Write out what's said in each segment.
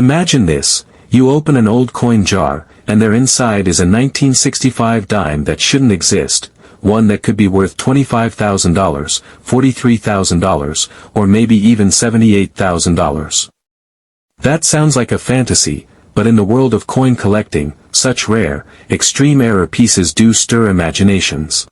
Imagine this: you open an old coin jar, and there inside is a 1965 dime that shouldn't exist, one that could be worth $25,000, $43,000, or maybe even $78,000. That sounds like a fantasy, but in the world of coin collecting, such rare, extreme error pieces do stir imaginations.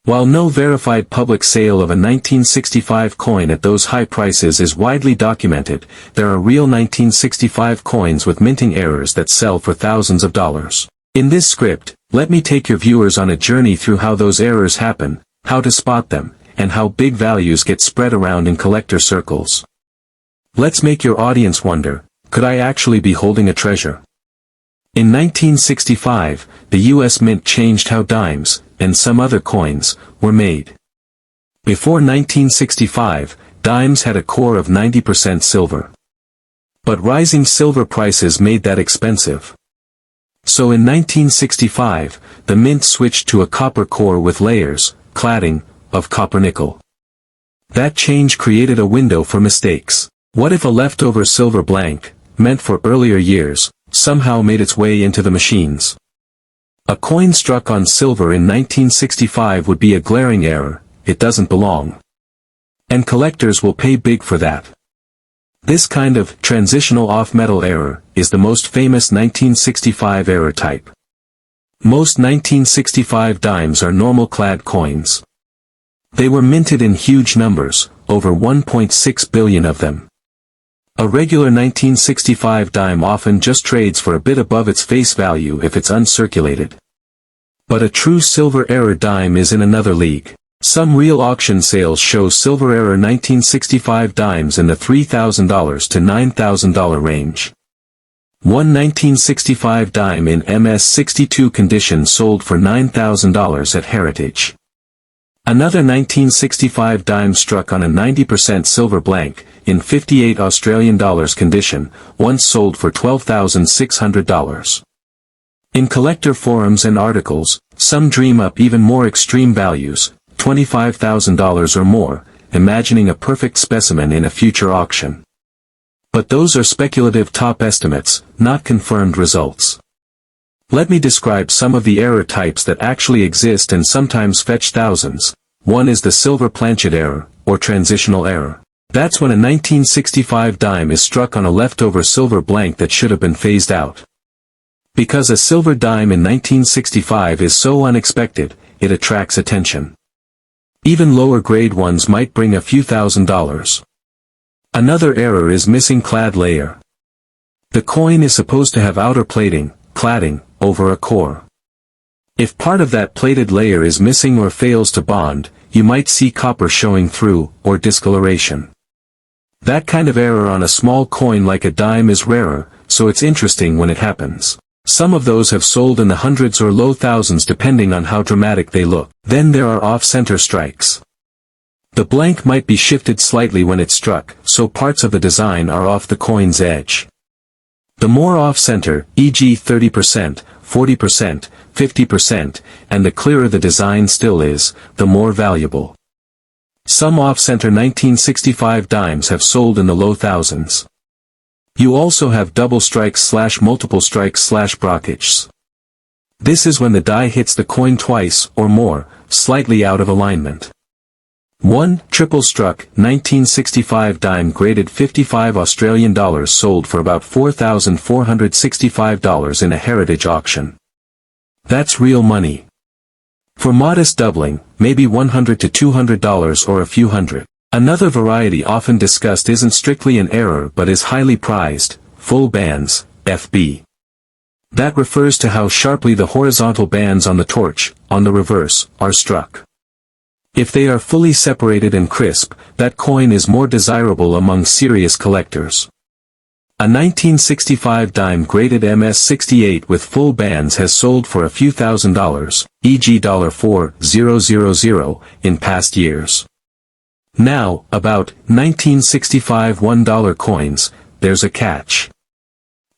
While no verified public sale of a 1965 coin at those high prices is widely documented, there are real 1965 coins with minting errors that sell for thousands of dollars. In this script, let me take your viewers on a journey through how those errors happen, how to spot them, and how big values get spread around in collector circles. Let's make your audience wonder, could I actually be holding a treasure? In 1965, the U.S. Mint changed how dimes, and some other coins, were made. Before 1965, dimes had a core of 90% silver. But rising silver prices made that expensive. So in 1965, the Mint switched to a copper core with layers, cladding, of copper-nickel. That change created a window for mistakes. What if a leftover silver blank, meant for earlier years, somehow made its way into the machines? A coin struck on silver in 1965 would be a glaring error, it doesn't belong. And collectors will pay big for that. This kind of transitional off-metal error is the most famous 1965 error type. Most 1965 dimes are normal clad coins. They were minted in huge numbers, over 1.6 billion of them. A regular 1965 dime often just trades for a bit above its face value if it's uncirculated. But a true silver error dime is in another league. Some real auction sales show silver error 1965 dimes in the $3,000 to $9,000 range. One 1965 dime in MS-62 condition sold for $9,000 at Heritage. Another 1965 dime struck on a 90% silver blank, in 58 Australian dollars condition, once sold for $12,600. In collector forums and articles, some dream up even more extreme values, $25,000 or more, imagining a perfect specimen in a future auction. But those are speculative top estimates, not confirmed results. Let me describe some of the error types that actually exist and sometimes fetch thousands. One is the silver planchet error, or transitional error. That's when a 1965 dime is struck on a leftover silver blank that should have been phased out. Because a silver dime in 1965 is so unexpected, it attracts attention. Even lower grade ones might bring a few $1,000s. Another error is missing clad layer. The coin is supposed to have outer plating, cladding, over a core. If part of that plated layer is missing or fails to bond, you might see copper showing through, or discoloration. That kind of error on a small coin like a dime is rarer, so it's interesting when it happens. Some of those have sold in the hundreds or low thousands depending on how dramatic they look. Then there are off-center strikes. The blank might be shifted slightly when it's struck, so parts of the design are off the coin's edge. The more off-center, e.g. 30%, 40%, 50%, and the clearer the design still is, the more valuable. Some off-center 1965 dimes have sold in the low thousands. You also have double strikes / multiple strikes / brockages. This is when the die hits the coin twice or more, slightly out of alignment. One triple struck 1965 dime graded 55 Australian dollars sold for about $4,465 in a Heritage auction. That's real money. For modest doubling, maybe $100 to $200 or a few hundred. Another variety often discussed isn't strictly an error but is highly prized, full bands, FB. That refers to how sharply the horizontal bands on the torch, on the reverse, are struck. If they are fully separated and crisp, that coin is more desirable among serious collectors. A 1965 dime graded MS-68 with full bands has sold for a few $1,000s, e.g. $4,000, in past years. Now, about 1965 $1 coins, there's a catch.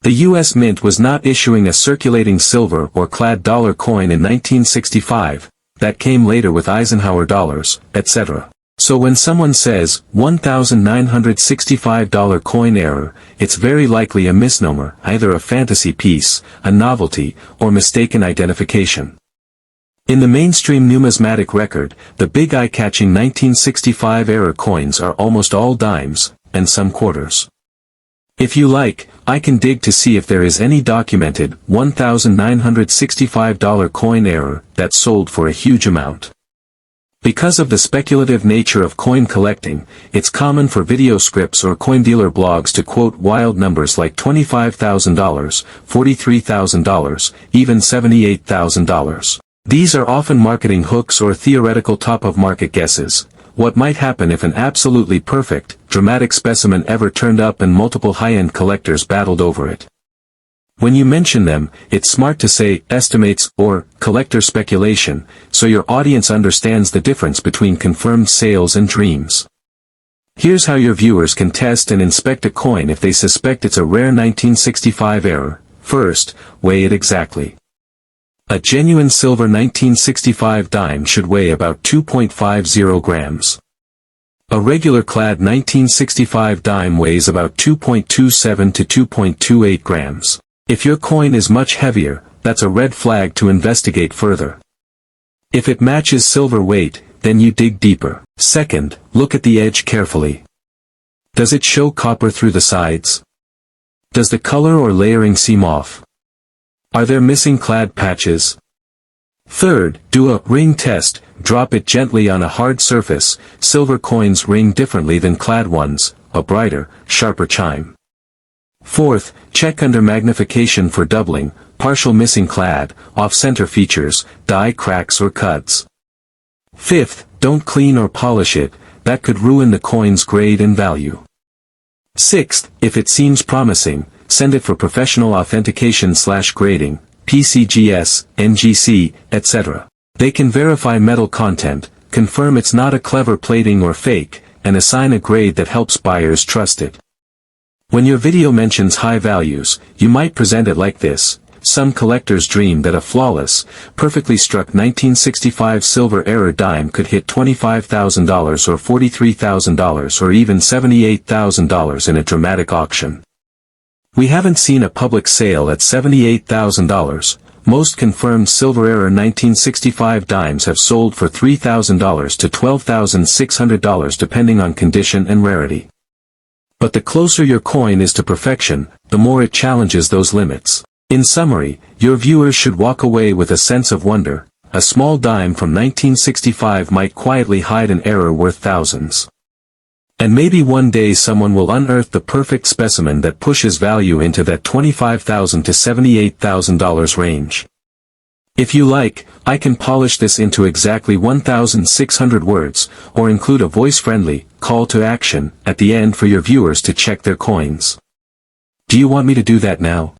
The U.S. Mint was not issuing a circulating silver or clad dollar coin in 1965, that came later with Eisenhower dollars, etc. So when someone says, $1,965 coin error, it's very likely a misnomer, either a fantasy piece, a novelty, or mistaken identification. In the mainstream numismatic record, the big eye-catching 1965 era coins are almost all dimes, and some quarters. If you like, I can dig to see if there is any documented $1,965 coin error that sold for a huge amount. Because of the speculative nature of coin collecting, it's common for video scripts or coin dealer blogs to quote wild numbers like $25,000, $43,000, even $78,000. These are often marketing hooks or theoretical top-of-market guesses. What might happen if an absolutely perfect, dramatic specimen ever turned up and multiple high-end collectors battled over it? When you mention them, it's smart to say estimates or collector speculation, so your audience understands the difference between confirmed sales and dreams. Here's how your viewers can test and inspect a coin if they suspect it's a rare 1965 error. First, weigh it exactly. A genuine silver 1965 dime should weigh about 2.50 grams. A regular clad 1965 dime weighs about 2.27 to 2.28 grams. If your coin is much heavier, that's a red flag to investigate further. If it matches silver weight, then you dig deeper. Second, look at the edge carefully. Does it show copper through the sides? Does the color or layering seem off? Are there missing clad patches? Third, do a ring test. Drop it gently on a hard surface. Silver coins ring differently than clad ones, a brighter, sharper chime. Fourth, check under magnification for doubling, partial missing clad, off-center features, die cracks or cuts. Fifth, don't clean or polish it, that could ruin the coin's grade and value. Sixth, if it seems promising, send it for professional authentication/grading, PCGS, NGC, etc. They can verify metal content, confirm it's not a clever plating or fake, and assign a grade that helps buyers trust it. When your video mentions high values, you might present it like this. Some collectors dream that a flawless, perfectly struck 1965 silver error dime could hit $25,000 or $43,000 or even $78,000 in a dramatic auction. We haven't seen a public sale at $78,000. Most confirmed silver error 1965 dimes have sold for $3,000 to $12,600 depending on condition and rarity. But the closer your coin is to perfection, the more it challenges those limits. In summary, your viewers should walk away with a sense of wonder. A small dime from 1965 might quietly hide an error worth thousands. And maybe one day someone will unearth the perfect specimen that pushes value into that $25,000 to $78,000 range. If you like, I can polish this into exactly 1,600 words, or include a voice-friendly call to action at the end for your viewers to check their coins. Do you want me to do that now?